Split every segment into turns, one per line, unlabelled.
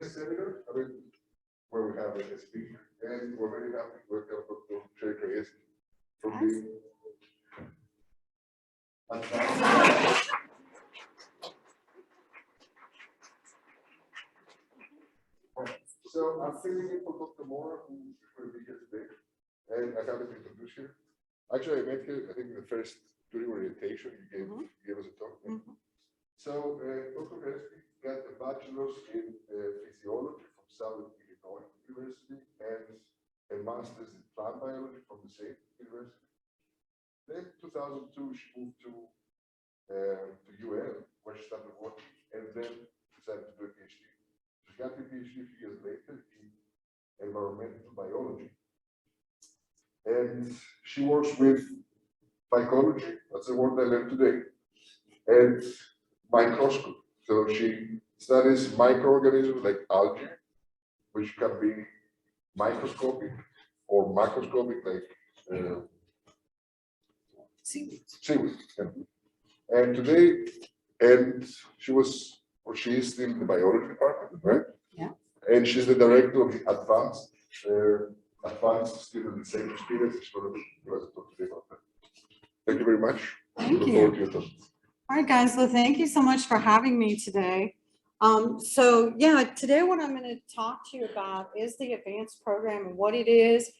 seminar, where we have a speaker, and we're very happy to welcome Dr. SCRCS from the So I'm filling in for Dr. Mora, who will be here today, and I haven't introduced her. Actually, I met her, I think, in the first during orientation. You gave us a talk. So Dr. Hesky got a bachelor's in physiology from Southern Illinois University and a master's in plant biology from the same university. Then 2002, she moved to UL, where she started working, and then decided to do a PhD. She got a PhD a few years later in environmental biology. And she works with phycology, that's the word I learned today, and microscopy. So she studies microorganisms like algae, which can be microscopic or macroscopic, like
seaweed.
Yeah. And today, and she was, or she is still in the biology department, right?
Yeah.
And she's the director of the advanced student safety experience. She's going to give us a talk today about that. Thank you very much.
Thank you. All right, guys. Well, thank you so much for having me today. So yeah, today what I'm going to talk to you about is the advanced program and what it is.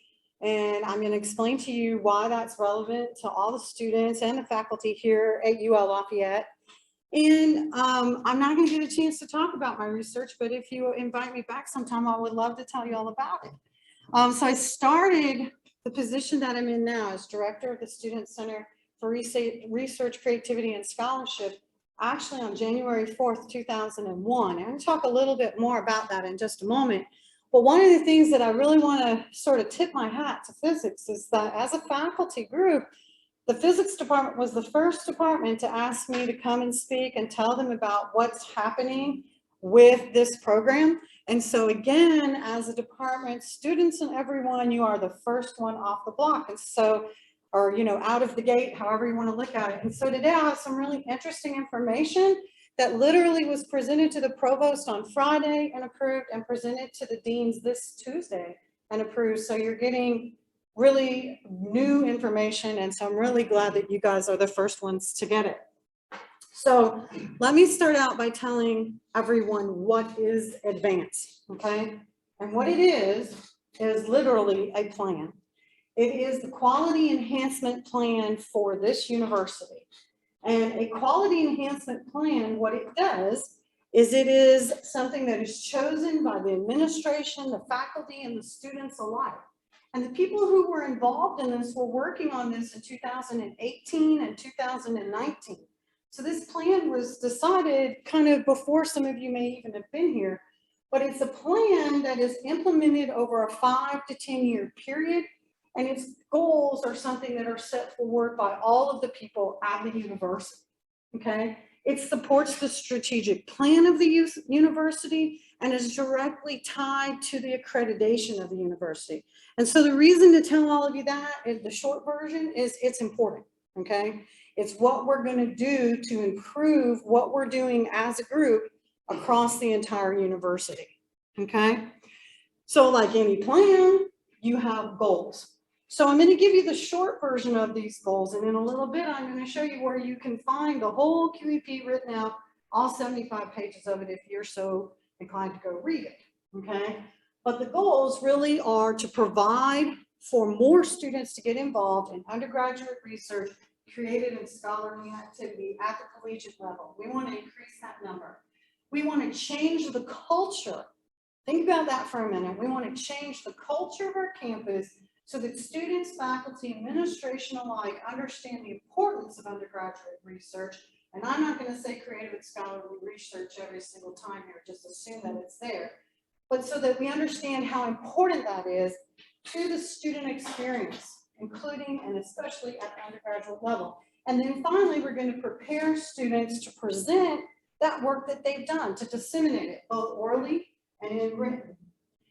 And I'm going to explain to you why that's relevant to all the students and the faculty here at UL Lafayette. And I'm not going to get a chance to talk about my research, but if you invite me back sometime, I would love to tell you all about it. So I started the position that I'm in now as director of the Student Center for Research, Creativity, and Scholarship, actually on January 4th, 2001. I'm going to talk a little bit more about that in just a moment. But one of the things that I really want to sort of tip my hat to physics is that as a faculty group, the physics department was the first department to ask me to come and speak and tell them about what's happening with this program. And so again, as a department, students and everyone, you are the first one off the block. And so, or, you know, out of the gate, however you want to look at it. And so today I have some really interesting information that literally was presented to the provost on Friday and approved, and presented to the deans this Tuesday and approved. So you're getting really new information. And so I'm really glad that you guys are the first ones to get it. So let me start out by telling everyone what is advanced, okay? And what it is literally a plan. It is the quality enhancement plan for this university. And a quality enhancement plan, what it does is it is something that is chosen by the administration, the faculty, and the students alike. And the people who were involved in this were working on this in 2018 and 2019. So this plan was decided kind of before some of you may even have been here, but it's a plan that is implemented over a 5 to 10 year period. And its goals are something that are set forward by all of the people at the university, okay? It supports the strategic plan of the university and is directly tied to the accreditation of the university. And so the reason to tell all of you that, the short version, is it's important, okay? It's what we're going to do to improve what we're doing as a group across the entire university, okay? So like any plan, you have goals. So I'm going to give you the short version of these goals, and in a little bit, I'm going to show you where you can find the whole QEP written out, all 75 pages of it, if you're so inclined to go read it, okay? But the goals really are to provide for more students to get involved in undergraduate research, creative and scholarly activity at the collegiate level. We want to increase that number. We want to change the culture. Think about that for a minute. We want to change the culture of our campus so that students, faculty, administration alike understand the importance of undergraduate research. And I'm not going to say creative and scholarly research every single time here, just assume that it's there. But so that we understand how important that is to the student experience, including and especially at the undergraduate level. And then finally, we're going to prepare students to present that work that they've done, to disseminate it both orally and in written.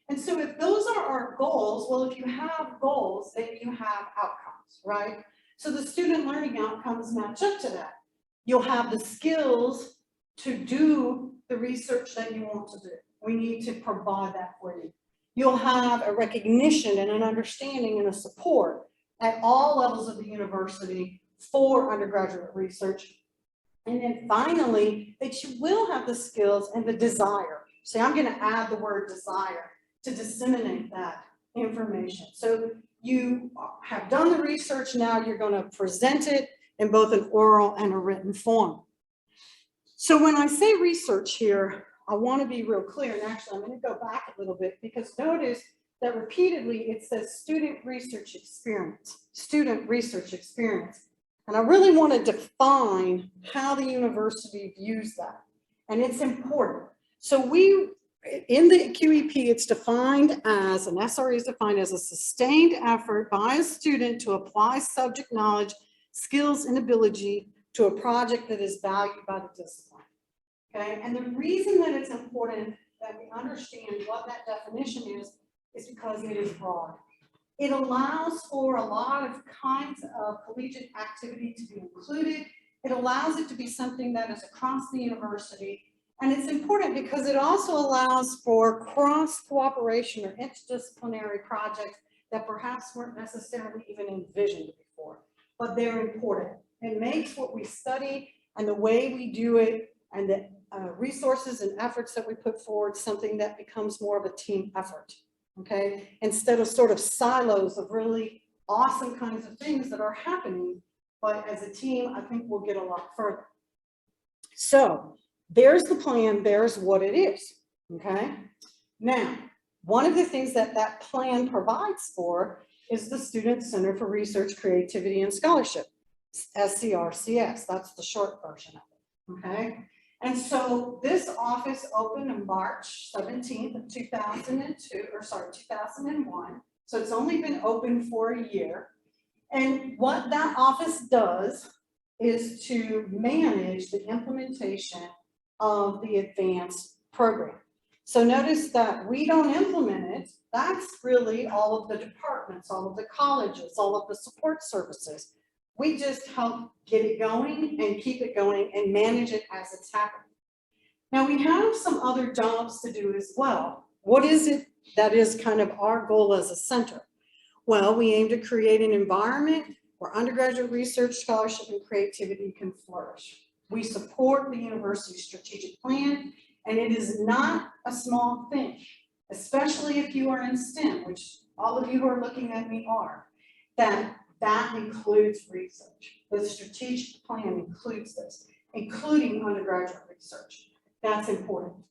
And so if those are our goals, well, if you have goals, then you have outcomes, right? So the student learning outcomes match up to that. You'll have the skills to do the research that you want to do, We need to provide that for you. You'll have a recognition and an understanding and a support at all levels of the university for undergraduate research. And then finally, that you will have the skills and the desire. See, I'm going to add the word desire to disseminate that information. So you have done the research, now you're going to present it in both an oral and a written form. So when I say research here, I want to be real clear, and actually I'm going to go back a little bit, because notice that repeatedly it says student research experience, student research experience. And I really want to define how the university views that, and it's important. So in the QEP, it's defined as, an SRE is defined as a sustained effort by a student to apply subject knowledge, skills, and ability to a project that is valued by the discipline. Okay, and the reason that it's important that we understand what that definition is because it is broad. It allows for a lot of kinds of collegiate activity to be included. It allows it to be something that is across the university. And it's important because it also allows for cross cooperation or interdisciplinary projects that perhaps weren't necessarily even envisioned before, but they're important. It makes what we study and the way we do it and the resources and efforts that we put forward something that becomes more of a team effort. Okay, instead of sort of silos of really awesome kinds of things that are happening, but as a team, I think we'll get a lot further. So there's the plan, there's what it is. Okay, now one of the things that that plan provides for is the Student Center for Research, Creativity, and Scholarship, SCRCS. That's the short version of it. Okay. And so this office opened on March 17th of 2001. So it's only been open for a year. And what that office does is to manage the implementation of the advanced program. So notice that we don't implement it. That's really all of the departments, all of the colleges, all of the support services. We just help get it going and keep it going and manage it as it's happening. Now we have some other jobs to do as well. What is it that is kind of our goal as a center? Well, we aim to create an environment where undergraduate research, scholarship, and creativity can flourish. We support the university's strategic plan, and it is not a small thing, especially if you are in STEM, which all of you who are looking at me are, that includes research. The strategic plan includes this, including undergraduate research. That's important.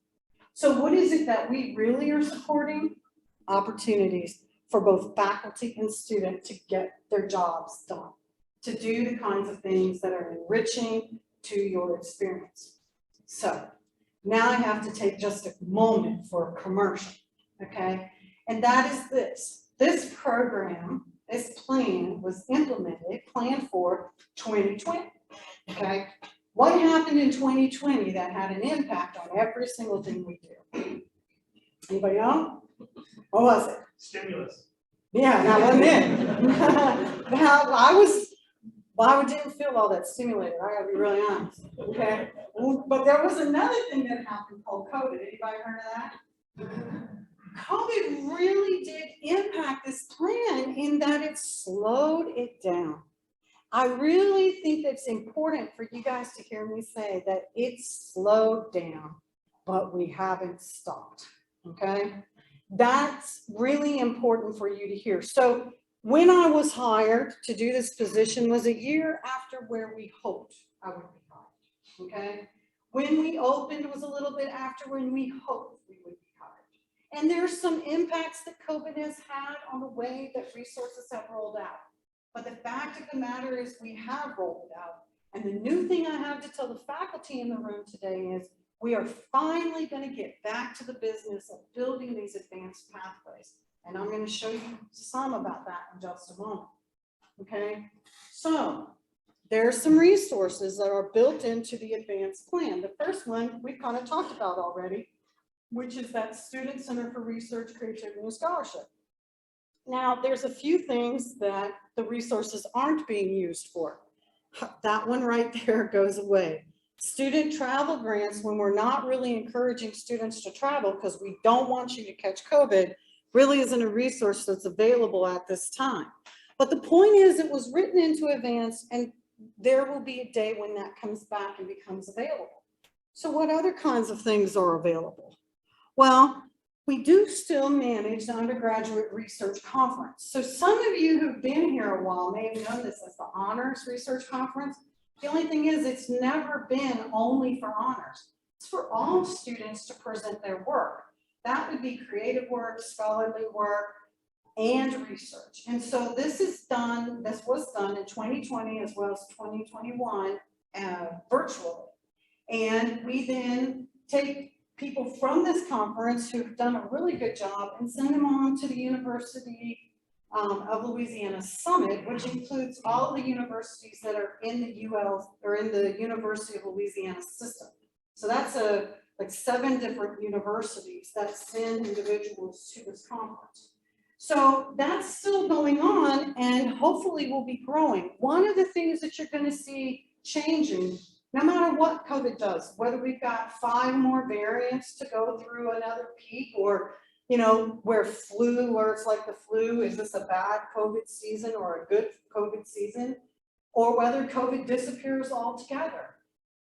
So what is it that we really are supporting? Opportunities for both faculty and students to get their jobs done, to do the kinds of things that are enriching to your experience. So now I have to take just a moment for a commercial, okay? And that is this. This program, this plan was planned for 2020, okay? What happened in 2020 that had an impact on every single thing we do? Anybody know? What was it?
Stimulus.
Yeah, that wasn't it. I didn't feel all that stimulated. I gotta be really honest, okay? But there was another thing that happened called COVID. Anybody heard of that? COVID really did impact this plan in that it slowed it down. I really think it's important for you guys to hear me say that it's slowed down, but we haven't stopped, okay? That's really important for you to hear. So when I was hired to do this position was a year after where we hoped I would be hired, okay? When we opened was a little bit after when we hoped we would be hired. And there's some impacts that COVID has had on the way that resources have rolled out. But the fact of the matter is we have rolled it out. And the new thing I have to tell the faculty in the room today is we are finally going to get back to the business of building these advanced pathways. And I'm going to show you some about that in just a moment. Okay, so there's some resources that are built into the advanced plan. The first one we kind of talked about already, which is that Student Center for Research, Creativity, and Scholarship. Now, there's a few things that the resources aren't being used for. That one right there goes away. Student travel grants, when we're not really encouraging students to travel because we don't want you to catch COVID, really isn't a resource that's available at this time. But the point is, it was written into advance, and there will be a day when that comes back and becomes available. So what other kinds of things are available? Well, we do still manage the undergraduate research conference. So some of you who've been here a while may have known this as the honors research conference. The only thing is, it's never been only for honors. It's for all students to present their work. That would be creative work, scholarly work, and research. And so this was done in 2020 as well as 2021 virtually. And we then take people from this conference who've done a really good job and send them on to the University of Louisiana Summit, which includes all the universities that are in the UL or in the University of Louisiana system. So that's like 7 different universities that send individuals to this conference. So that's still going on and hopefully will be growing. One of the things that you're going to see changing, no matter what COVID does, whether we've got 5 more variants to go through another peak, or, you know, where it's like the flu, is this a bad COVID season or a good COVID season, or whether COVID disappears altogether.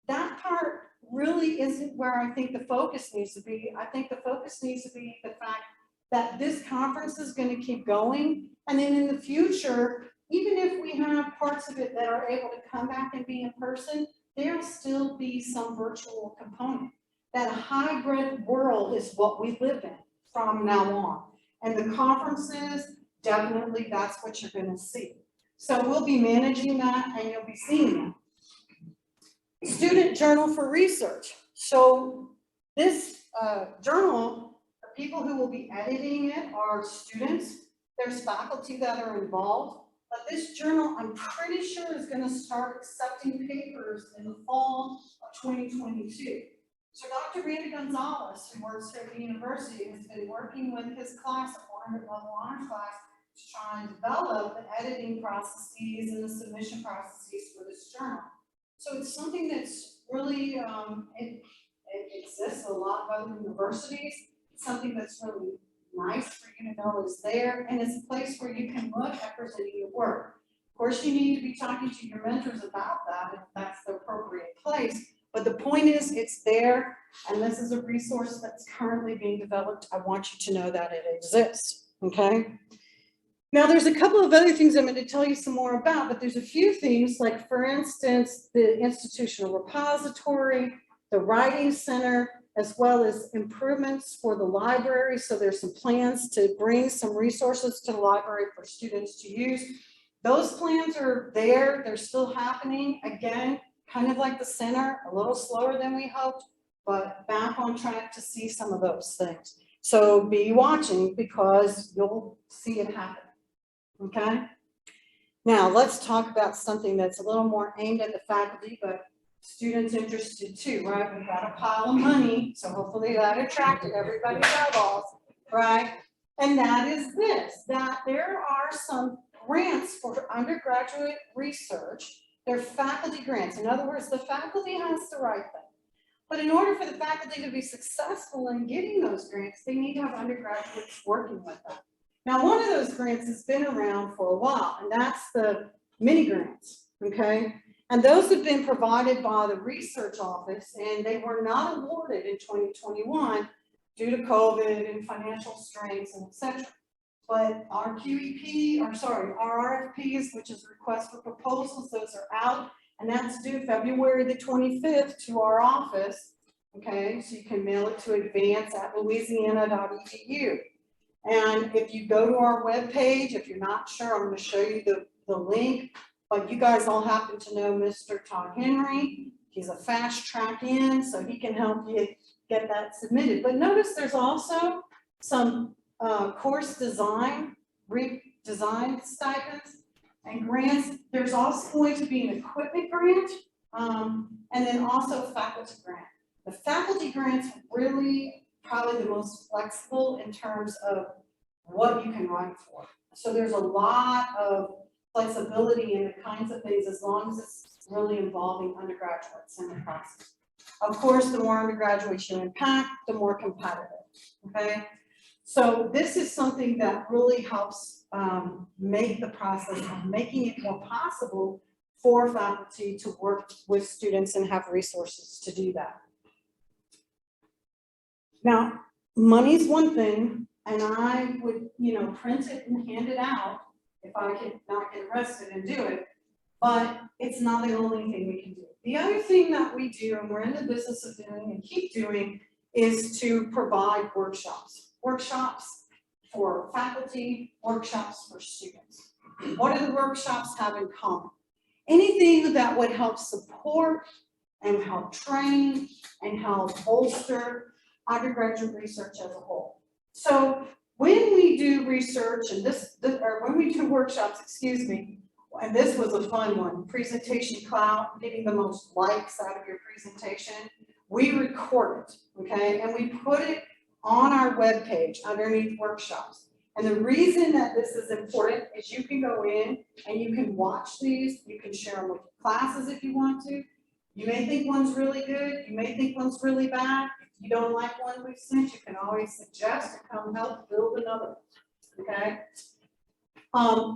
That part really isn't where I think the focus needs to be. I think the focus needs to be the fact that this conference is going to keep going. And then in the future, even if we have parts of it that are able to come back and be in person, there'll still be some virtual component. That hybrid world is what we live in from now on. And the conferences, definitely that's what you're going to see. So we'll be managing that and you'll be seeing that. Student Journal for Research. So this journal, the people who will be editing it are students. There's faculty that are involved. But this journal, I'm pretty sure, is going to start accepting papers in the fall of 2022. So Dr. Randy Gonzalez, who works here at the university, has been working with his class, a 400 level honors class, to try and develop the editing processes and the submission processes for this journal. So it's something that's really, it exists at a lot of other universities. It's something that's really nice for you to know is there, and it's a place where you can look at presenting your work. Of course, you need to be talking to your mentors about that if that's the appropriate place, but the point is it's there, and this is a resource that's currently being developed. I want you to know that it exists, okay? Now, there's a couple of other things I'm going to tell you some more about, but there's a few things, like, for instance, the institutional repository, the writing center, as well as improvements for the library. So there's some plans to bring some resources to the library for students to use. Those plans are there, they're still happening. Again, kind of like the center, a little slower than we hoped, but back on track to see some of those things. So be watching because you'll see it happen, okay? Now let's talk about something that's a little more aimed at the faculty, but students interested too, right? We've got a pile of money, so hopefully that attracted everybody's eyeballs, right? And that is this, that there are some grants for undergraduate research. They're faculty grants. In other words, the faculty has to write them. But in order for the faculty to be successful in getting those grants, they need to have undergraduates working with them. Now, one of those grants has been around for a while, and that's the mini grants, okay? And those have been provided by the research office, and they were not awarded in 2021 due to COVID and financial strains and et cetera. But our our RFPs, which is request for proposals, those are out, and that's due February the 25th to our office. Okay, so you can mail it to advance@louisiana.edu. And if you go to our webpage, if you're not sure, I'm going to show you the link. But you guys all happen to know Mr. Todd Henry. He's a fast track in, so he can help you get that submitted. But notice there's also some course design, redesign stipends and grants. There's also going to be an equipment grant, and then also a faculty grant. The faculty grants really probably the most flexible in terms of what you can write for. So there's a lot of flexibility in the kinds of things, as long as it's really involving undergraduates in the process. Of course, the more undergraduates you impact, the more competitive, okay? So this is something that really helps make the process of making it more possible for faculty to work with students and have resources to do that. Now, money's one thing, and I would, print it and hand it out if I could not get arrested and do it, but it's not the only thing we can do. The other thing that we do, and we're in the business of doing and keep doing, is to provide workshops. Workshops for faculty, workshops for students. What do the workshops have in common? Anything that would help support and help train and help bolster undergraduate research as a whole. So when we do research and when we do workshops, and this was a fun one, presentation cloud, getting the most likes out of your presentation, we record it, okay? And we put it on our webpage underneath workshops. And the reason that this is important is you can go in and you can watch these, you can share them with your classes if you want to. You may think one's really good, you may think one's really bad. If you don't like one we've sent, you can always suggest and come help build another, okay?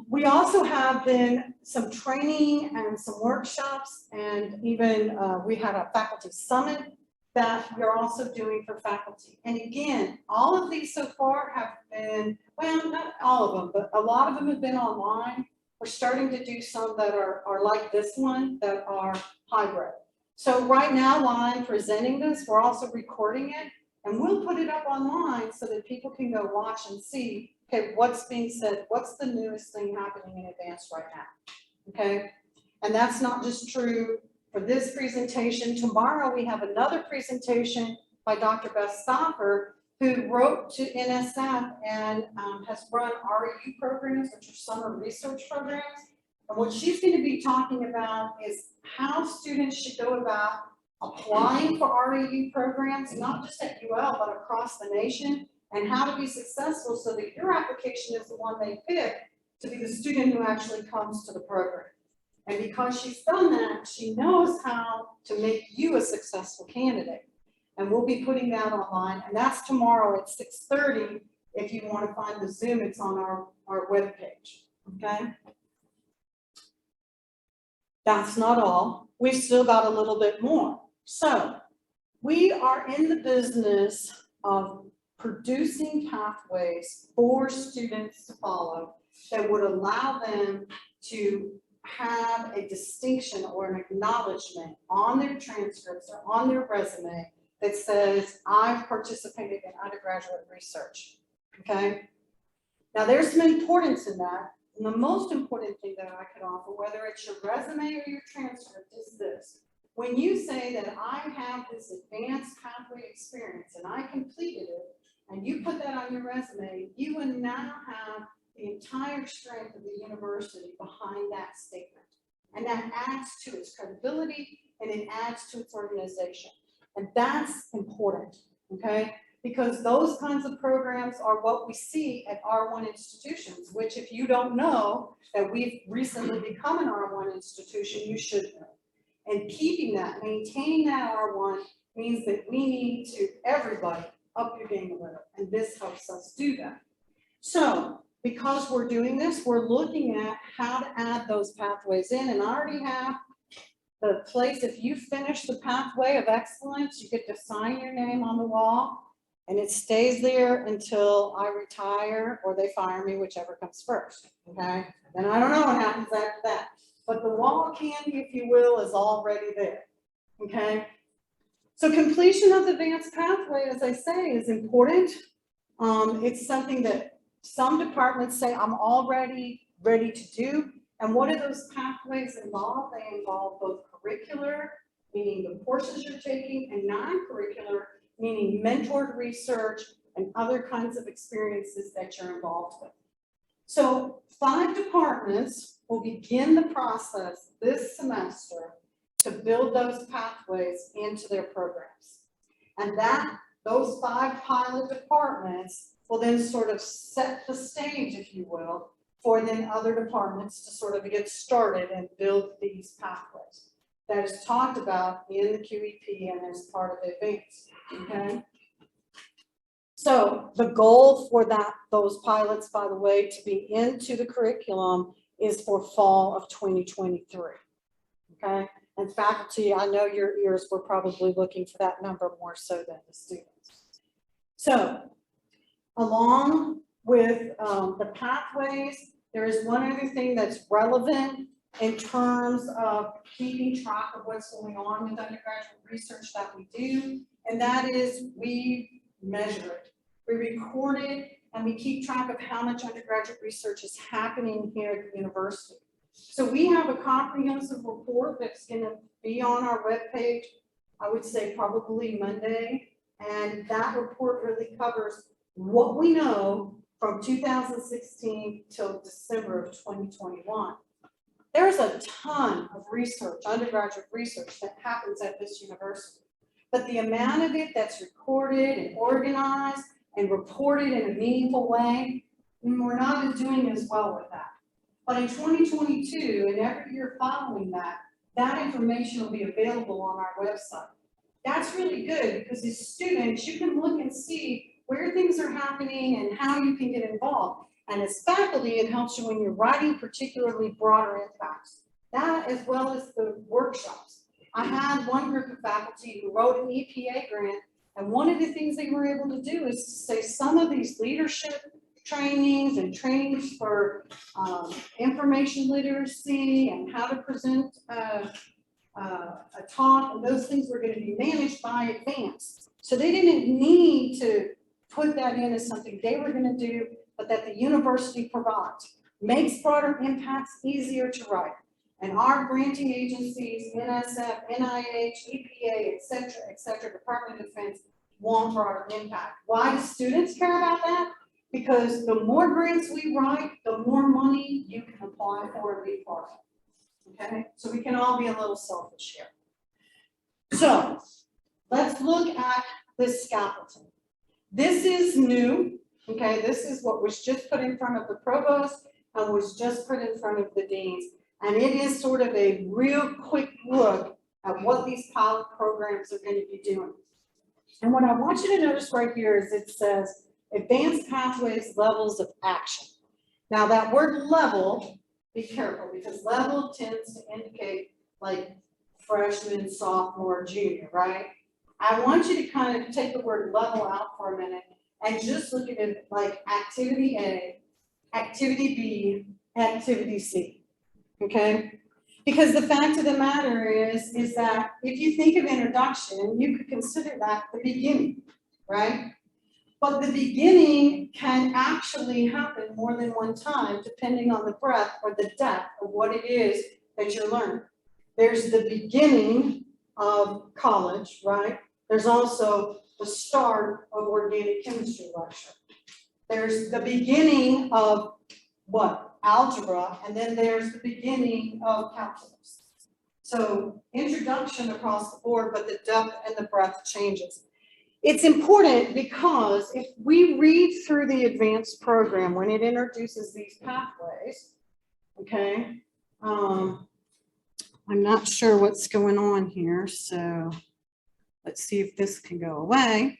We also have been some training and some workshops, and even we had a faculty summit that we're also doing for faculty. And again, all of these so far have been, well, not all of them, but a lot of them have been online. We're starting to do some that are like this one, that are hybrid. So right now, while I'm presenting this, we're also recording it, and we'll put it up online so that people can go watch and see, okay, what's being said, what's the newest thing happening in advance right now, okay? And that's not just true for this presentation. Tomorrow we have another presentation by Dr. Beth Stoffer, who wrote to NSF and has run REU programs, which are summer research programs. And what she's going to be talking about is how students should go about applying for REU programs, not just at UL, but across the nation, and how to be successful so that your application is the one they pick to be the student who actually comes to the program. And because she's done that, she knows how to make you a successful candidate. And we'll be putting that online, and that's tomorrow at 6:30. If you want to find the Zoom, it's on our webpage, okay? That's not all. We've still got a little bit more. So we are in the business of producing pathways for students to follow that would allow them to have a distinction or an acknowledgement on their transcripts or on their resume that says, I've participated in undergraduate research, okay? Now there's some importance in that, and the most important thing that I could offer, whether it's your resume or your transcript, is this. When you say that I have this advanced pathway experience and I completed it, and you put that on your resume, you will now have the entire strength of the university behind that statement. And that adds to its credibility and it adds to its organization. And that's important, okay? Because those kinds of programs are what we see at R1 institutions, which if you don't know that we've recently become an R1 institution, you should know. And keeping that, maintaining that R1 means that we need to, everybody, up your game a little, and this helps us do that. So, because we're doing this, we're looking at how to add those pathways in, and I already have the place. If you finish the pathway of excellence, you get to sign your name on the wall, and it stays there until I retire or they fire me, whichever comes first, okay? And I don't know what happens after that, but the wall candy, if you will, is already there, okay? So completion of the advanced pathway, as I say, is important. It's something that some departments say I'm already ready to do. And what do those pathways involve? They involve both curricular, meaning the courses you're taking, and non-curricular, meaning mentored research and other kinds of experiences that you're involved with. So 5 departments will begin the process this semester to build those pathways into their programs. And those 5 pilot departments will then sort of set the stage, if you will, for then other departments to sort of get started and build these pathways. that is talked about in the QEP and as part of advance, okay? So the goal for those pilots, by the way, to be into the curriculum is for fall of 2023, okay? And faculty, I know your ears were probably looking for that number more so than the students. So along with the pathways, there is one other thing that's relevant in terms of keeping track of what's going on with undergraduate research that we do, and that is we measure it. We record it, and we keep track of how much undergraduate research is happening here at the university. So we have a comprehensive report that's going to be on our webpage, I would say probably Monday, and that report really covers what we know from 2016 till December of 2021. There's a ton of research, undergraduate research, that happens at this university, but the amount of it that's recorded and organized and reported in a meaningful way, we're not doing as well with that. But in 2022 and every year following that, that information will be available on our website. That's really good because as students, you can look and see where things are happening and how you can get involved. And as faculty, it helps you when you're writing particularly broader impacts. That as well as the workshops. I had one group of faculty who wrote an EPA grant, and one of the things they were able to do is to say some of these leadership trainings and trainings for information literacy and how to present a talk, and those things were going to be managed by advance. So they didn't need to put that in as something they were going to do, but that the university provides. Makes broader impacts easier to write. And our granting agencies, NSF, NIH, EPA, et cetera, Department of Defense, want broader impact. Why do students care about that? Because the more grants we write, the more money you can apply for and be part of. Okay? So we can all be a little selfish here. So let's look at this scaffolding. This is new. Okay, this is what was just put in front of the provost and was just put in front of the deans. And it is sort of a real quick look at what these pilot programs are going to be doing. And what I want you to notice right here is it says advanced pathways, levels of action. Now that word level, be careful because level tends to indicate like freshman, sophomore, junior, right? I want you to kind of take the word level out for a minute and just look at it like activity A, activity B, activity C, okay? Because the fact of the matter is that if you think of introduction, you could consider that the beginning, right? But the beginning can actually happen more than one time depending on the breadth or the depth of what it is that you're learning. There's the beginning of college, right? There's also the start of organic chemistry lecture. There's the beginning of what? Algebra, and then there's the beginning of calculus. So introduction across the board, but the depth and the breadth changes. It's important because if we read through the advanced program when it introduces these pathways, okay, I'm not sure what's going on here, so let's see if this can go away.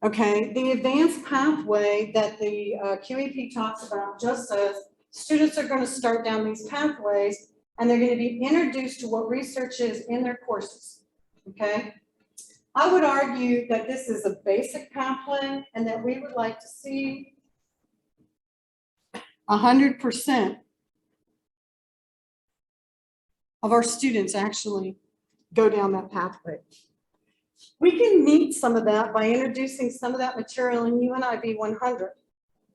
Okay, the advanced pathway that the QEP talks about just says students are going to start down these pathways and they're going to be introduced to what research is in their courses, okay? I would argue that this is a basic pathway and that we would like to see 100% of our students actually go down that pathway. We can meet some of that by introducing some of that material in UNIV 100.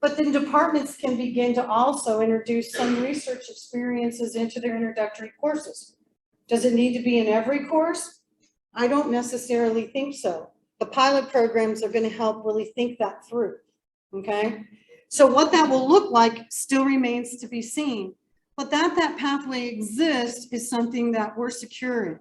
But then departments can begin to also introduce some research experiences into their introductory courses. Does it need to be in every course? I don't necessarily think so. The pilot programs are going to help really think that through, okay? So what that will look like still remains to be seen. But that pathway exists is something that we're securing.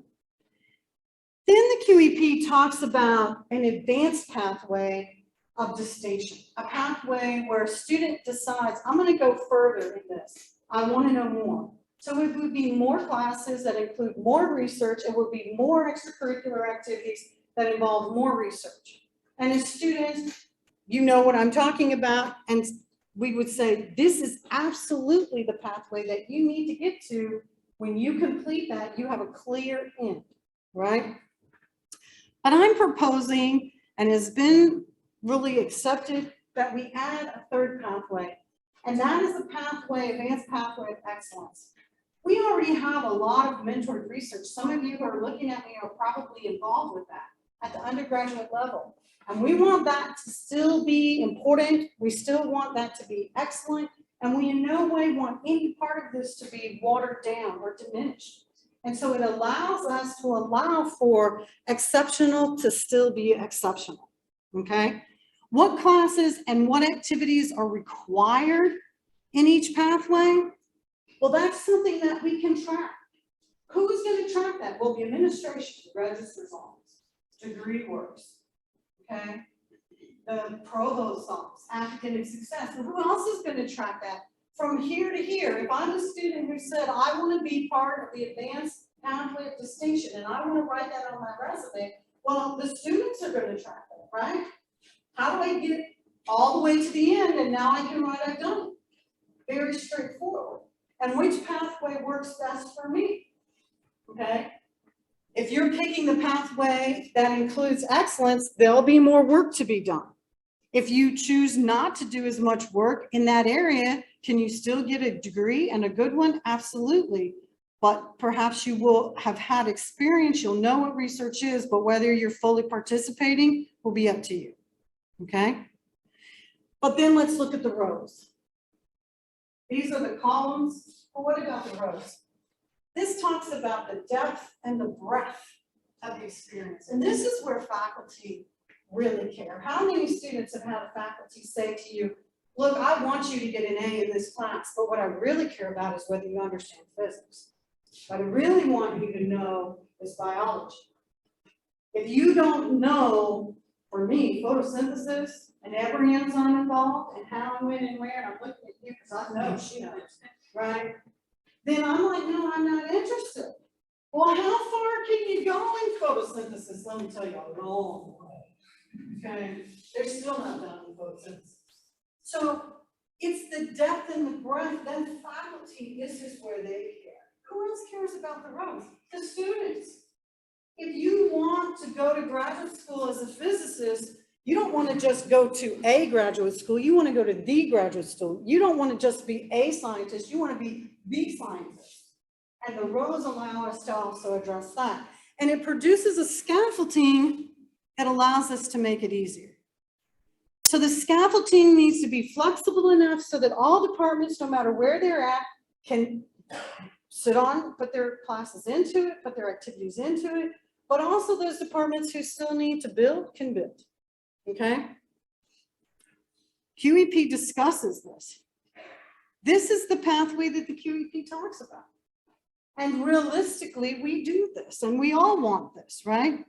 Then the QEP talks about an advanced pathway of distinction, a pathway where a student decides, I'm going to go further in this. I want to know more. So it would be more classes that include more research. It would be more extracurricular activities that involve more research. And as students, you know what I'm talking about. And we would say, this is absolutely the pathway that you need to get to. When you complete that, you have a clear end, right? But I'm proposing, and has been really accepted, that we add a third pathway. And that is the pathway, advanced pathway of excellence. We already have a lot of mentored research. Some of you who are looking at me are probably involved with that at the undergraduate level. And we want that to still be important. We still want that to be excellent. And we in no way want any part of this to be watered down or diminished. And so it allows us to allow for exceptional to still be exceptional, okay? What classes and what activities are required in each pathway? Well, that's something that we can track. Who's going to track that? Well, the administration, registrar's office, degree works, okay? The provost's office, academic success. And who else is going to track that? From here to here, if I'm a student who said, I want to be part of the advanced pathway of distinction, and I want to write that on my resume, well, the students are going to track that, right? How do I get all the way to the end and now I can write I've done it? Very straightforward. And which pathway works best for me? Okay. If you're picking the pathway that includes excellence, there'll be more work to be done. If you choose not to do as much work in that area, can you still get a degree and a good one? Absolutely. But perhaps you will have had experience. You'll know what research is, but whether you're fully participating will be up to you. Okay. But then let's look at the rows. These are the columns. But what about the rows? This talks about the depth and the breadth of the experience. And this is where faculty really care. How many students have had a faculty say to you, look, I want you to get an A in this class, but what I really care about is whether you understand physics. What I really want you to know is biology. If you don't know, for me, photosynthesis and every enzyme involved and how and when and where, and I'm looking at you because I know she knows, right? Then I'm like, no, I'm not interested. Well, how far can you go in photosynthesis? Let me tell you, a long way. Okay, they're still not done in photosynthesis. So it's the depth and the breadth. Then faculty, this is where they care. Who else cares about the rows? The students. If you want to go to graduate school as a physicist, you don't want to just go to a graduate school. You want to go to the graduate school. You don't want to just be a scientist. You want to be the scientist. And the rows allow us to also address that. And it produces a scaffolding that allows us to make it easier. So the scaffolding needs to be flexible enough so that all departments, no matter where they're at, can sit on, put their classes into it, put their activities into it, but also those departments who still need to build can build, okay? QEP discusses this. This is the pathway that the QEP talks about. And realistically, we do this, and we all want this, right?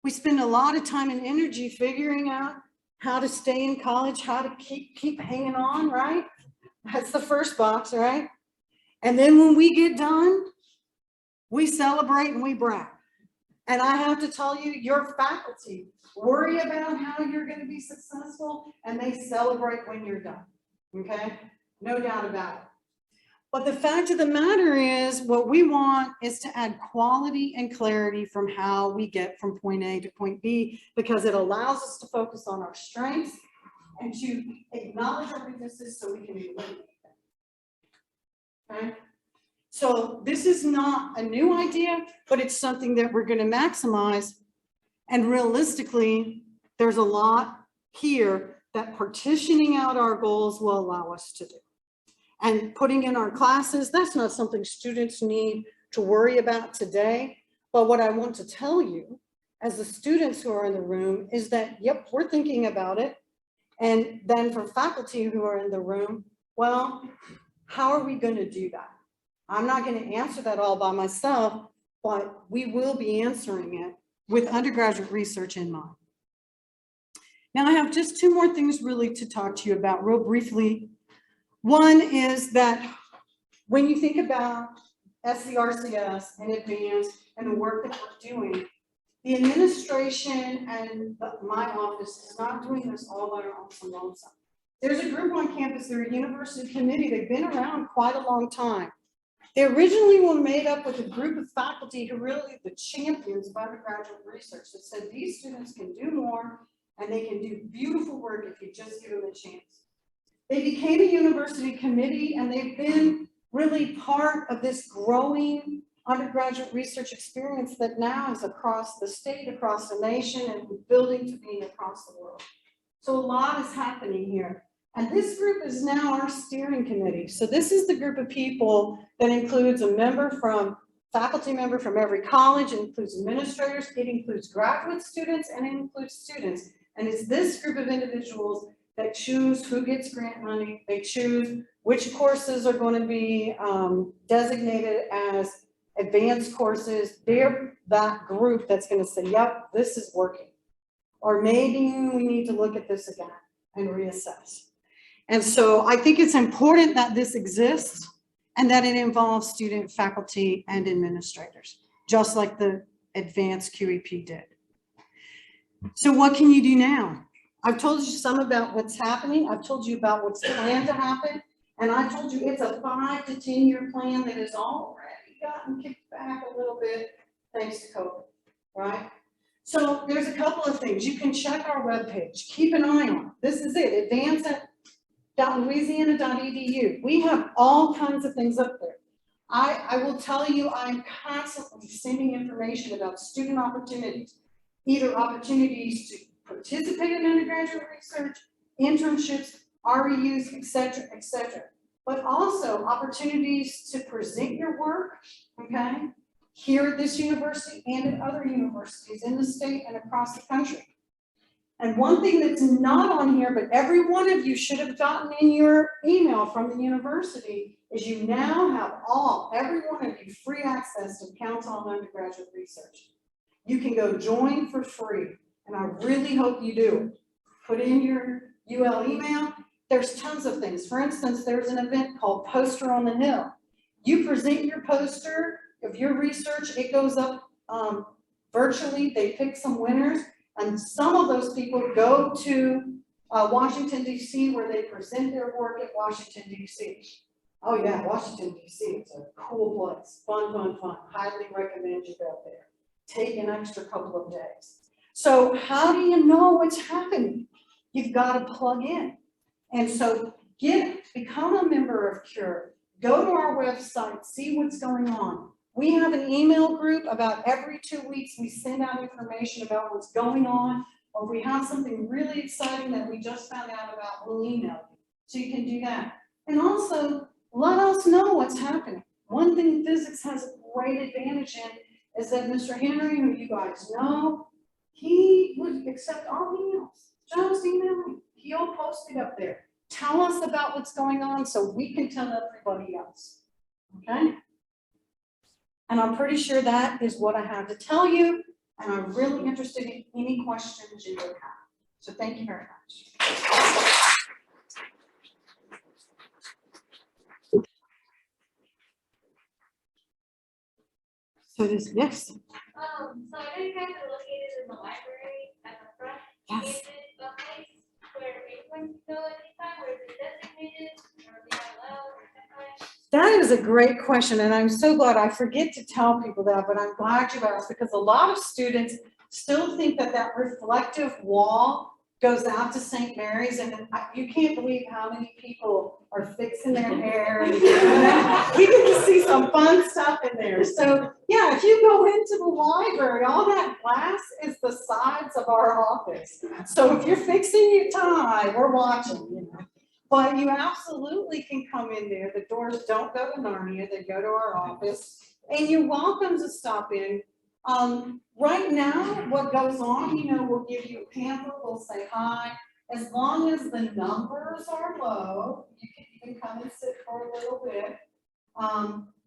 We spend a lot of time and energy figuring out how to stay in college, how to keep hanging on, right? That's the first box, right? And then when we get done, we celebrate and we brag. And I have to tell you, your faculty worry about how you're going to be successful, and they celebrate when you're done, okay? No doubt about it. But the fact of the matter is, what we want is to add quality and clarity from how we get from point A to point B, because it allows us to focus on our strengths and to acknowledge our weaknesses so we can eliminate them. Okay? So this is not a new idea, but it's something that we're going to maximize. And realistically, there's a lot here that partitioning out our goals will allow us to do. And putting in our classes, that's not something students need to worry about today. But what I want to tell you, as the students who are in the room, is that, yep, we're thinking about it. And then for faculty who are in the room, well, how are we going to do that? I'm not going to answer that all by myself, but we will be answering it with undergraduate research in mind. Now, I have just two more things really to talk to you about real briefly. One is that when you think about SCRCS and Advance and the work that we're doing, the administration and my office is not doing this all by our own lonesome. There's a group on campus, they're a university committee, they've been around quite a long time. They originally were made up with a group of faculty who really the champions of undergraduate research that said these students can do more and they can do beautiful work if you just give them a chance. They became a university committee and they've been really part of this growing undergraduate research experience that now is across the state, across the nation, and building to being across the world. So a lot is happening here. And this group is now our steering committee. So this is the group of people that includes a faculty member from every college, it includes administrators, it includes graduate students, and it includes students. And it's this group of individuals that choose who gets grant money, they choose which courses are going to be designated as advanced courses. They're that group that's going to say, yep, this is working. Or maybe we need to look at this again and reassess. And so I think it's important that this exists and that it involves student, faculty, and administrators, just like the advanced QEP did. So what can you do now? I've told you some about what's happening. I've told you about what's planned to happen. And I told you it's a 5 to 10 year plan that has already gotten kicked back a little bit thanks to COVID, right? So there's a couple of things. You can check our webpage. Keep an eye on it. This is it, advance@louisiana.edu. We have all kinds of things up there. I will tell you, I'm constantly sending information about student opportunities, either opportunities to participate in undergraduate research, internships, REUs, et cetera, but also opportunities to present your work, okay, here at this university and at other universities in the state and across the country. And one thing that's not on here, but every one of you should have gotten in your email from the university, is you now have every one of you, free access to Council on Undergraduate Research. You can go join for free, and I really hope you do. Put in your UL email. There's tons of things. For instance, there's an event called Poster on the Hill. You present your poster of your research, it goes up virtually, they pick some winners, and some of those people go to Washington, D.C., where they present their work at Washington, D.C. Oh yeah, Washington, D.C. is a cool place. Fun. Highly recommend you go there. Take an extra couple of days. So how do you know what's happening? You've got to plug in. And so become a member of CURE. Go to our website, see what's going on. We have an email group about every 2 weeks. We send out information about what's going on, or if we have something really exciting that we just found out about, we'll email you. So you can do that. And also let us know what's happening. One thing physics has a great advantage in is that Mr. Henry, who you guys know, he would accept all emails. Just email me. He'll post it up there. Tell us about what's going on so we can tell everybody else. Okay? And I'm pretty sure that is what I have to tell you. And I'm really interested in any questions you would have. So thank you very much. So this, yes.
So I know you guys are located in the library at the front.
Yes.
Is it the place where anyone can go anytime, or is it designated, or is it allowed, or something?
That is a great question, and I'm so glad. I forget to tell people that, but I'm glad you asked, because a lot of students still think that that reflective wall goes out to St. Mary's, and you can't believe how many people are fixing their hair. And, we get to see some fun stuff in there. So yeah, if you go into the library, all that glass is the sides of our office. So if you're fixing your tie, we're watching, you know. But you absolutely can come in there. The doors don't go to Narnia, they go to our office, and you're welcome to stop in. Right now, what goes on, you know, we'll give you a pamphlet, we'll say hi. As long as the numbers are low, you can come and sit for a little bit.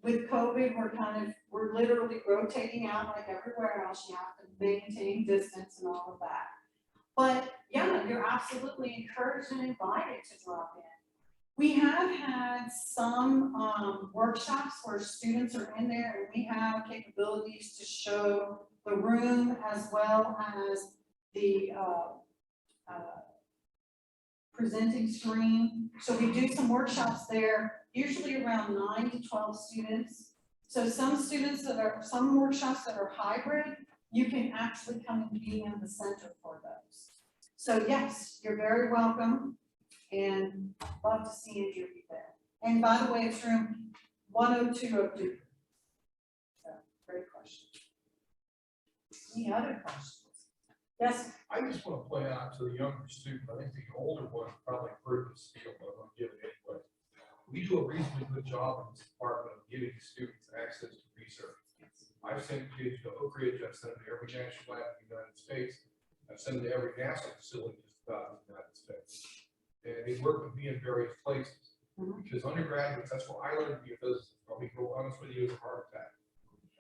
With COVID, we're literally rotating out like everywhere else. You have to maintain distance and all of that. But yeah, you're absolutely encouraged and invited to drop in. We have had some workshops where students are in there and we have capabilities to show the room as well as the presenting screen. So we do some workshops there, usually around 9 to 12 students. So some workshops that are hybrid, you can actually come and be in the center for those. So yes, you're very welcome and love to see you there. And by the way, it's room 10202. So, great question. Any other questions? Yes?
I just want to point out to the younger student, I think the older one probably heard this deal, but I'm going to give it anyway. We do a reasonably good job in this department of giving students access to research. I've sent kids to Oak Ridge, I've sent them to every national lab in the United States, I've sent them to every NASA facility just about in the United States. And they work with me in various places. Because undergraduates, that's what I learned to be a physicist. I'll be real honest with you, it was a heart attack.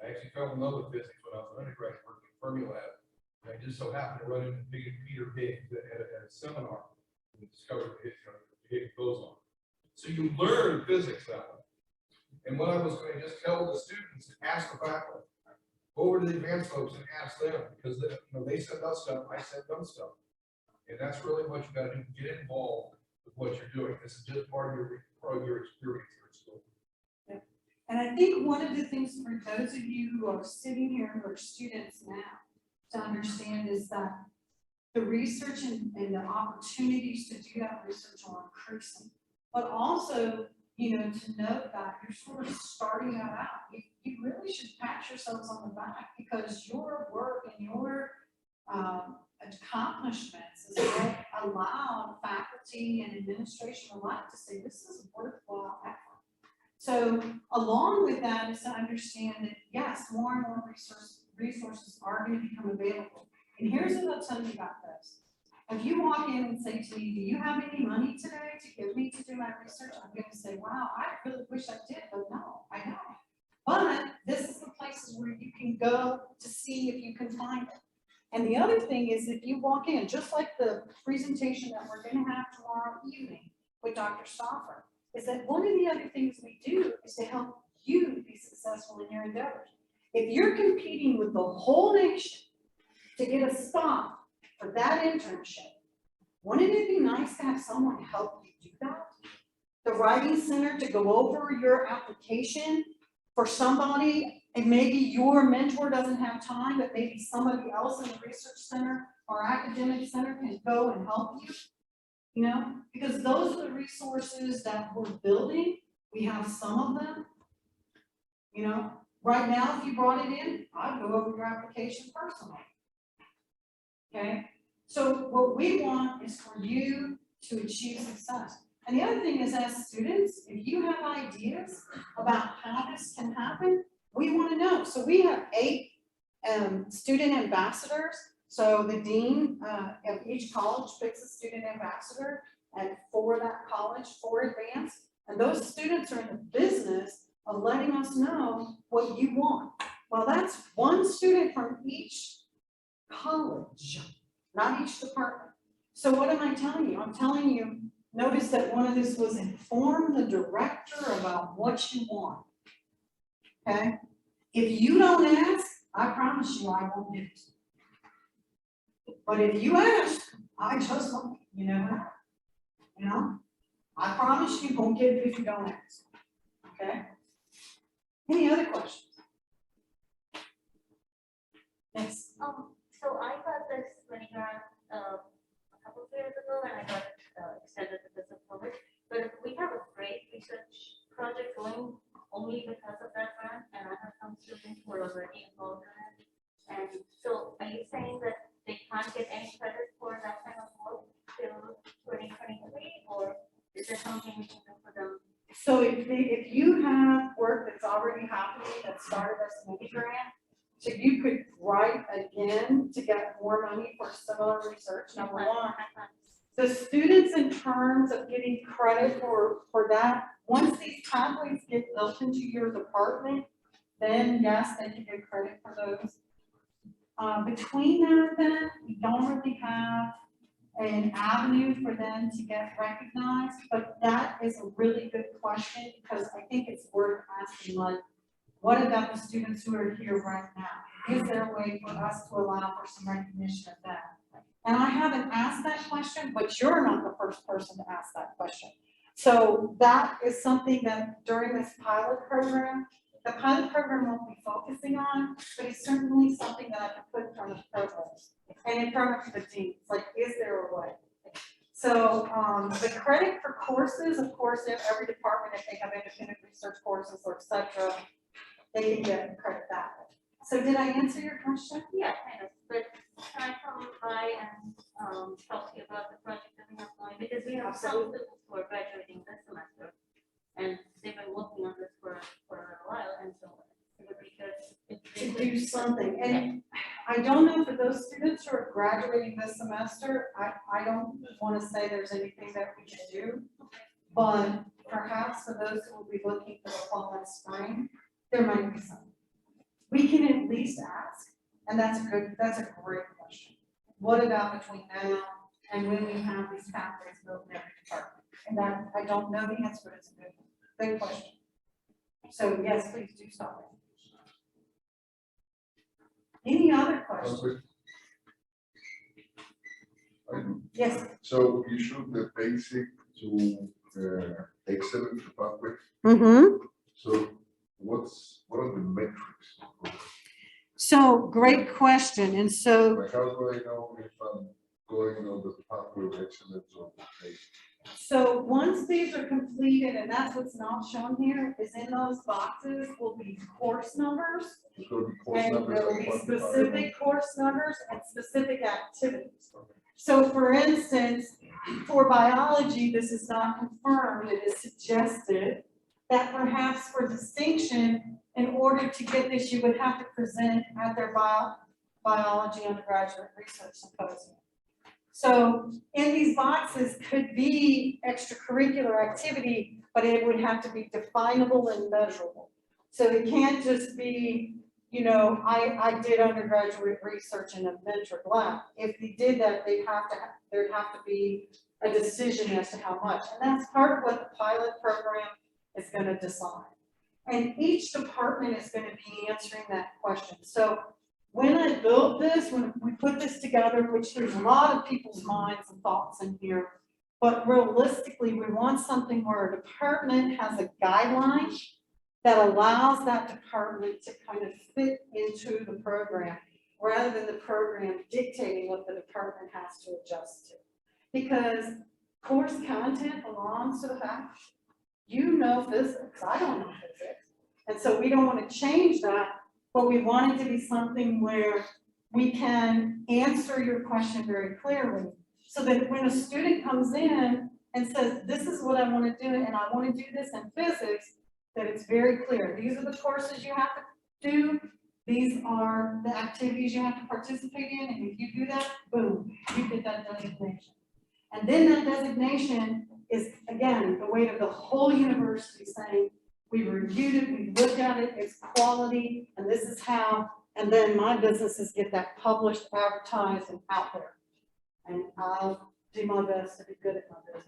I actually fell in love with physics when I was an undergraduate working at Fermilab. And I just so happened to run into Peter Higgs at a seminar and discovered the Higgs boson. So you learn physics that way. And what I was going to just tell the students, ask the faculty, go over to the advanced folks and ask them, because they send us stuff, I send them stuff. And that's really what you got to do, get involved with what you're doing. This is just part of your experience here at school.
Yeah. And I think one of the things for those of you who are sitting here who are students now to understand is that the research and the opportunities to do that research are increasing. But also, to note that you're sort of starting that out. You really should pat yourselves on the back because your work and your accomplishments is what allow faculty and administration alike to say this is a worthwhile effort. So along with that is to understand that yes, more and more resources are going to become available. And here's what I'll tell you about this. If you walk in and say to me, do you have any money today to give me to do my research? I'm going to say, wow, I really wish I did, but no, I don't. But this is the places where you can go to see if you can find it. And the other thing is if you walk in, just like the presentation that we're going to have tomorrow evening with Dr. Stauffer, is that one of the other things we do is to help you be successful in your endeavors. If you're competing with the whole nation to get a spot for that internship, wouldn't it be nice to have someone help you do that? The Writing Center to go over your application for somebody, and maybe your mentor doesn't have time, but maybe somebody else in the research center or academic center can go and help you, because those are the resources that we're building. We have some of them, right now, if you brought it in, I'd go over your application personally. Okay, so what we want is for you to achieve success. And the other thing is, as students, if you have ideas about how this can happen, we want to know. So we have 8 student ambassadors. So the dean of each college picks a student ambassador, and for that college, for advanced, and those students are in the business of letting us know what you want. Well, that's one student from each college, not each department. So what am I telling you? I'm telling you, notice that one of this was inform the director about what you want. Okay? If you don't ask, I promise you I won't get it. But if you ask, I just won't. You never know. I promise you won't get it if you don't ask. Okay? Any other questions? Yes.
So I got this money grant a couple of years ago, and I got it extended because of COVID. But we have a great research project going only because of that grant, and I have some students who are already involved in it. And so, are you saying that they can't get any credit for that kind of work till 2023, or is there something we can do for them?
So if you have work that's already happening that started as a mini grant, so you could write again to get more money for similar research, number one. The students, in terms of getting credit for that, once these pathways get built into your department, then yes, they can get credit for those. Between now and then, we don't really have an avenue for them to get recognized, but that is a really good question, because I think it's worth asking, like, what about the students who are here right now? Is there a way for us to allow for some recognition of that? And I haven't asked that question, but you're not the first person to ask that question. So that is something that during this pilot program, the pilot program won't be focusing on, but it's certainly something that I can put in front of programs and in front of the deans, like, is there a way? So the credit for courses, of course, every department, if they have independent research courses or et cetera, they can get credit that way. So did I answer your question?
Yeah, kind of, but can I come by and talk to you about the project that we have going? Because we have some students who are graduating this semester, and they've been working on this for a while, and so it would be good if they
To
could.
do something, and I don't know for those students who are graduating this semester, I don't want to say there's anything that we can do, but perhaps for those who will be looking for the fall and spring, there might be something. We can at least ask, and that's a great question. What about between now and when we have these pathways built in every department? And that, I don't know the answer, but it's a good question. So yes, please do stop it. Any other questions? Yes.
So you shoot the basic to excellent pathway.
Mm-hmm.
So what are the metrics?
So great question. And so,
Like how do I know if I'm going on the pathway of excellence or basic?
so once these are completed, and that's what's not shown here, is in those boxes will be course numbers.
It's going to be course
And
numbers.
there will
and
be
quantifiable.
specific course numbers and specific activities. So for instance, for biology, this is not confirmed, it is suggested that perhaps for distinction, in order to get this, you would have to present at their biology undergraduate research symposium. So in these boxes could be extracurricular activity, but it would have to be definable and measurable. So it can't just be, you know, I did undergraduate research in a mentored lab. If they did that, there'd have to be a decision as to how much. And that's part of what the pilot program is going to decide. And each department is going to be answering that question. So when I built this, when we put this together, which there's a lot of people's minds and thoughts in here, but realistically, we want something where a department has a guideline that allows that department to kind of fit into the program, rather than the program dictating what the department has to adjust to. Because course content belongs to the faculty. You know physics, I don't know physics. And so we don't want to change that, but we want it to be something where we can answer your question very clearly. So that when a student comes in and says, this is what I want to do, and I want to do this in physics, that it's very clear. These are the courses you have to do. These are the activities you have to participate in. And if you do that, boom, you get that designation. And then that designation is, again, the weight of the whole university saying, we reviewed it, we looked at it, it's quality, and this is how, and then my businesses get that published, advertised, and out there. And I'll do my best to be good at my business.